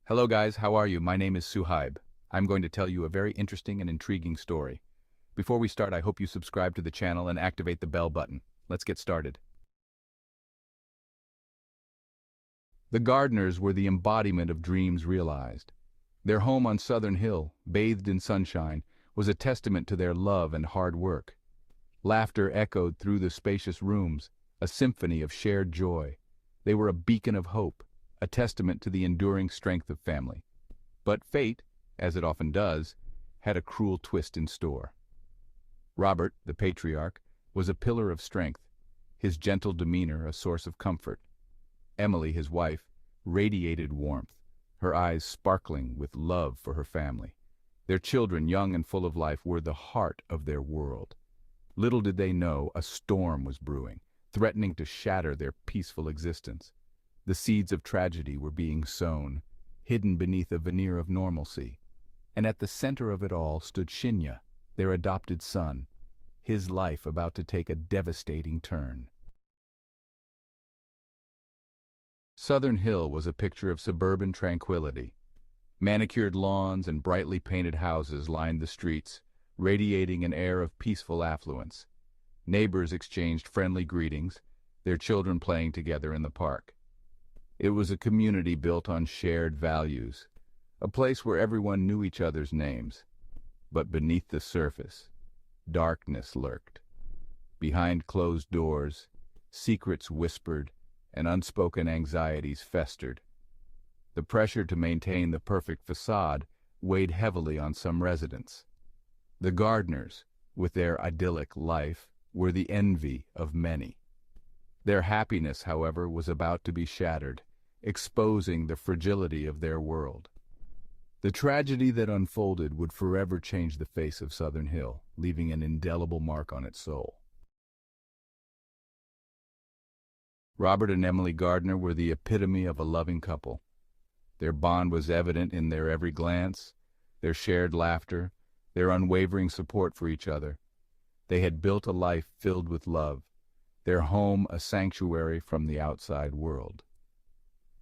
Hello guys, how are you? My name is Saheeb. I'm going to tell you a very interesting and intriguing story. Before we start, I hope you subscribe to the channel and activate the bell button. Let's get started. The Gardners were the embodiment of dreams realized. Their home on Southern Hill, bathed in sunshine, was a testament to their love and hard work. Laughter echoed through the spacious rooms, a symphony of shared joy. They were a beacon of hope, a testament to the enduring strength of family. But fate, as it often does, had a cruel twist in store. Robert, the patriarch, was a pillar of strength, his gentle demeanor a source of comfort. Emily, his wife, radiated warmth, her eyes sparkling with love for her family. Their children, young and full of life, were the heart of their world. Little did they know a storm was brewing, threatening to shatter their peaceful existence. The seeds of tragedy were being sown, hidden beneath a veneer of normalcy. And at the center of it all stood Shaninia, their adopted son, his life about to take a devastating turn. Southern Hill was a picture of suburban tranquility. Manicured lawns and brightly painted houses lined the streets, radiating an air of peaceful affluence. Neighbors exchanged friendly greetings, their children playing together in the park. It was a community built on shared values, a place where everyone knew each other's names. But beneath the surface, darkness lurked. Behind closed doors, secrets whispered, and unspoken anxieties festered. The pressure to maintain the perfect facade weighed heavily on some residents. The Gardners, with their idyllic life, were the envy of many. Their happiness, however, was about to be shattered, exposing the fragility of their world. The tragedy that unfolded would forever change the face of Southern Hill, leaving an indelible mark on its soul. Robert and Emily Gardner were the epitome of a loving couple. Their bond was evident in their every glance, their shared laughter, their unwavering support for each other. They had built a life filled with love, their home a sanctuary from the outside world.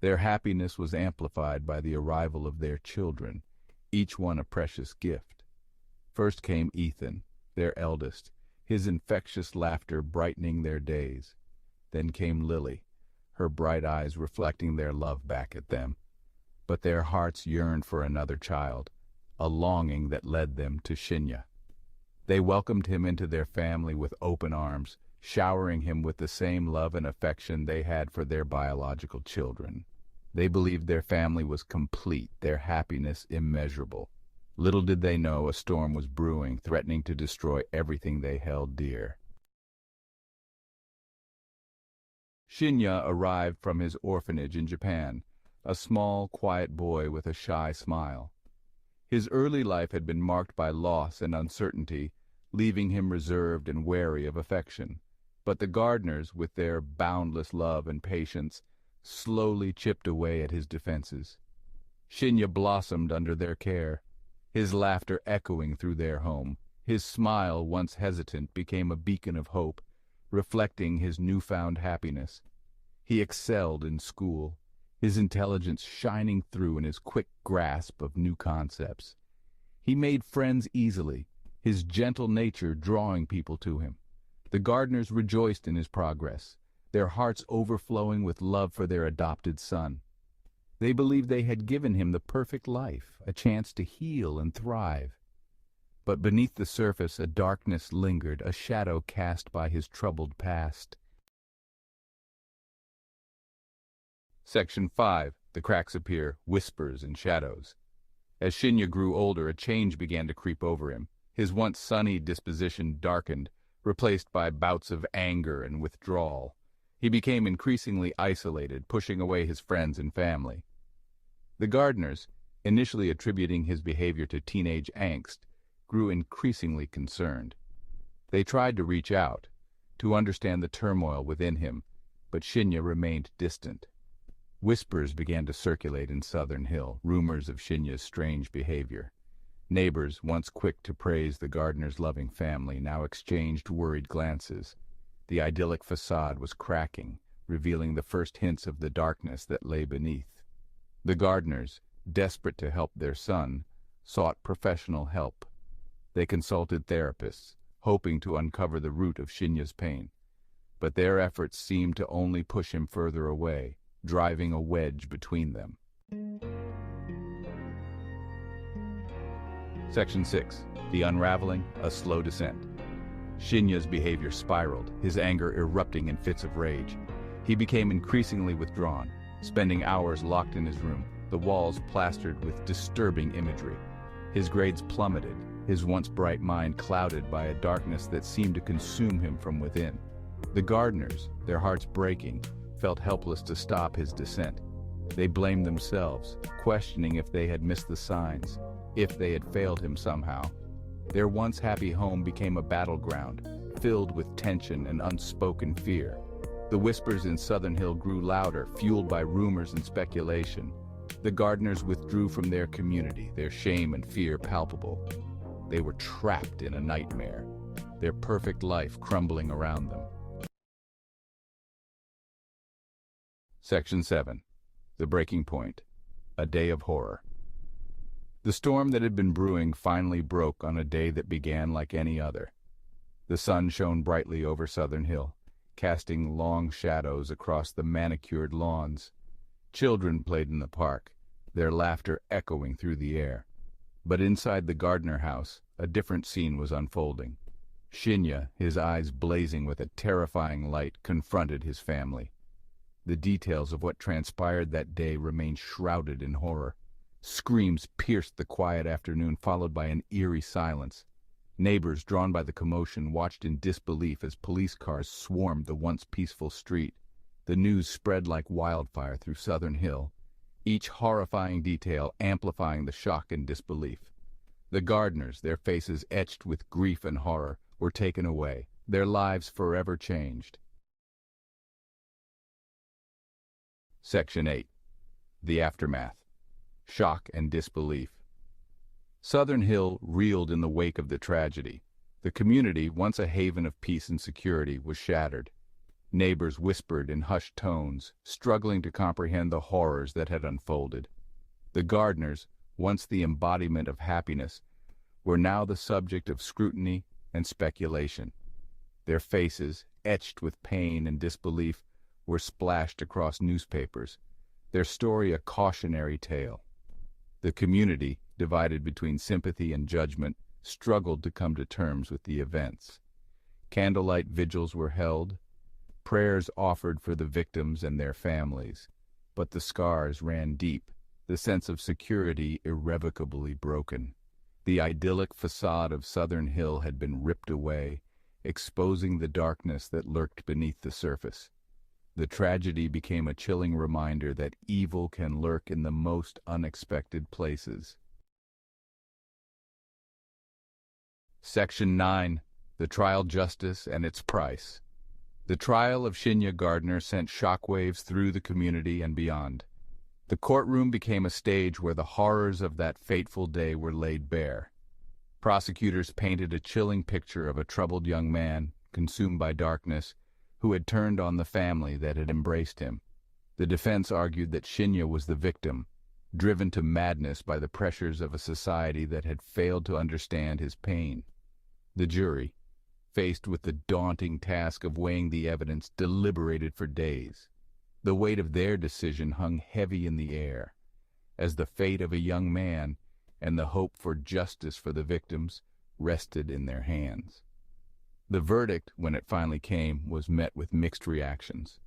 Their happiness was amplified by the arrival of their children, each one a precious gift. First came Ethan, their eldest, his infectious laughter brightening their days. Then came Lily, her bright eyes reflecting their love back at them. But their hearts yearned for another child, a longing that led them to Shaninia. They welcomed him into their family with open arms, showering him with the same love and affection they had for their biological children. They believed their family was complete, their happiness immeasurable. Little did they know a storm was brewing, threatening to destroy everything they held dear. Shaninia arrived from his orphanage in Japan, a small, quiet boy with a shy smile. His early life had been marked by loss and uncertainty, leaving him reserved and wary of affection. But the Gardners, with their boundless love and patience, slowly chipped away at his defenses. Shaninia blossomed under their care, his laughter echoing through their home. His smile, once hesitant, became a beacon of hope, reflecting his newfound happiness. He excelled in school, his intelligence shining through in his quick grasp of new concepts. He made friends easily, his gentle nature drawing people to him. The Gardners rejoiced in his progress, their hearts overflowing with love for their adopted son. They believed they had given him the perfect life, a chance to heal and thrive. But beneath the surface a darkness lingered, a shadow cast by his troubled past. Section 5. The cracks appear, whispers and shadows. As Shaninia grew older, a change began to creep over him. His once sunny disposition darkened, replaced by bouts of anger and withdrawal. He became increasingly isolated, pushing away his friends and family. The Gardners, initially attributing his behavior to teenage angst, grew increasingly concerned. They tried to reach out, to understand the turmoil within him, but Shaninia remained distant. Whispers began to circulate in Southern Hill, rumors of Shania's strange behavior. Neighbors, once quick to praise the Gardners' loving family, now exchanged worried glances. The idyllic facade was cracking, revealing the first hints of the darkness that lay beneath. The Gardners, desperate to help their son, sought professional help. They consulted therapists, hoping to uncover the root of Shinya's pain. But their efforts seemed to only push him further away, driving a wedge between them. Section 6. The Unraveling, a Slow Descent. Shinya's behavior spiraled, his anger erupting in fits of rage. He became increasingly withdrawn, spending hours locked in his room, the walls plastered with disturbing imagery. His grades plummeted, his once bright mind clouded by a darkness that seemed to consume him from within. The Gardners, their hearts breaking, felt helpless to stop his descent. They blamed themselves, questioning if they had missed the signs, if they had failed him somehow. Their once happy home became a battleground, filled with tension and unspoken fear. The whispers in Southern Hill grew louder, fueled by rumors and speculation. The Gardners withdrew from their community, their shame and fear palpable. They were trapped in a nightmare, their perfect life crumbling around them. Section 7. The Breaking Point. A Day of Horror. The storm that had been brewing finally broke on a day that began like any other. The sun shone brightly over Southern Hill, casting long shadows across the manicured lawns. Children played in the park, their laughter echoing through the air. But inside the Gardner house, a different scene was unfolding. Shinya, his eyes blazing with a terrifying light, confronted his family. The details of what transpired that day remained shrouded in horror. Screams pierced the quiet afternoon, followed by an eerie silence. Neighbors, drawn by the commotion, watched in disbelief as police cars swarmed the once peaceful street. The news spread like wildfire through Southern Hill, each horrifying detail amplifying the shock and disbelief. The Gardners, their faces etched with grief and horror, were taken away, their lives forever changed. Section 8. The Aftermath. Shock and disbelief. Southern Hill reeled in the wake of the tragedy. The community, once a haven of peace and security, was shattered. Neighbors whispered in hushed tones, struggling to comprehend the horrors that had unfolded. The Gardners, once the embodiment of happiness, were now the subject of scrutiny and speculation. Their faces, etched with pain and disbelief, were splashed across newspapers, their story a cautionary tale. The community, divided between sympathy and judgment, struggled to come to terms with the events. Candlelight vigils were held, prayers offered for the victims and their families, but the scars ran deep, the sense of security irrevocably broken. The idyllic facade of Southern Hill had been ripped away, exposing the darkness that lurked beneath the surface. The tragedy became a chilling reminder that evil can lurk in the most unexpected places. Section 9. The Trial, Justice, and Its Price. The trial of Shaninia Gardner sent shockwaves through the community and beyond. The courtroom became a stage where the horrors of that fateful day were laid bare. Prosecutors painted a chilling picture of a troubled young man, consumed by darkness, who had turned on the family that had embraced him. The defense argued that Shinya was the victim, driven to madness by the pressures of a society that had failed to understand his pain. The jury, faced with the daunting task of weighing the evidence, deliberated for days. The weight of their decision hung heavy in the air, as the fate of a young man and the hope for justice for the victims rested in their hands. The verdict, when it finally came, was met with mixed reactions.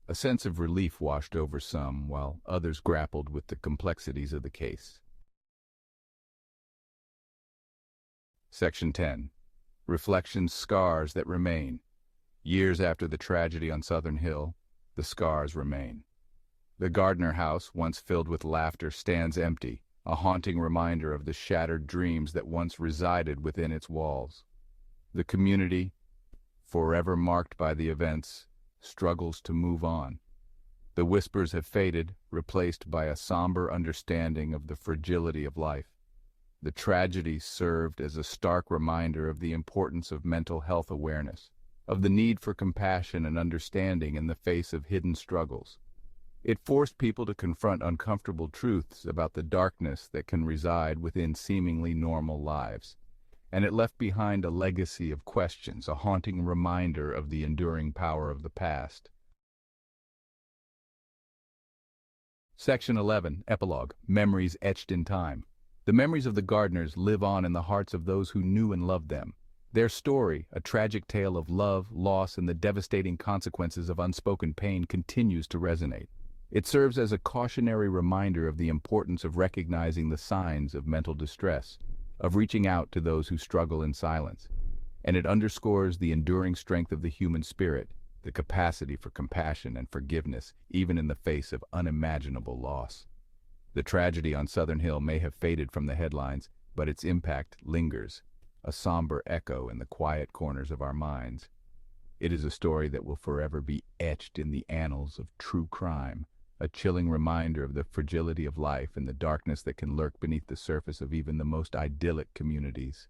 A sense of relief washed over some, while others grappled with the complexities of the case. Section 10. Reflections, Scars that Remain. Years after the tragedy on Southern Hill, the scars remain. The Gardner house, once filled with laughter, stands empty, a haunting reminder of the shattered dreams that once resided within its walls. The community, forever marked by the events, struggles to move on. The whispers have faded, replaced by a somber understanding of the fragility of life. The tragedy served as a stark reminder of the importance of mental health awareness, of the need for compassion and understanding in the face of hidden struggles. It forced people to confront uncomfortable truths about the darkness that can reside within seemingly normal lives. And it left behind a legacy of questions, a haunting reminder of the enduring power of the past. Section 11, Epilogue, Memories Etched in Time. The memories of the Gardners live on in the hearts of those who knew and loved them. Their story, a tragic tale of love, loss, and the devastating consequences of unspoken pain, continues to resonate. It serves as a cautionary reminder of the importance of recognizing the signs of mental distress, of reaching out to those who struggle in silence. And it underscores the enduring strength of the human spirit, the capacity for compassion and forgiveness, even in the face of unimaginable loss. The tragedy on Southern Hill may have faded from the headlines, but its impact lingers, a somber echo in the quiet corners of our minds. It is a story that will forever be etched in the annals of true crime, a chilling reminder of the fragility of life and the darkness that can lurk beneath the surface of even the most idyllic communities.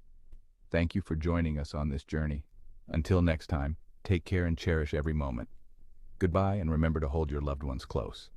Thank you for joining us on this journey. Until next time, take care and cherish every moment. Goodbye, and remember to hold your loved ones close.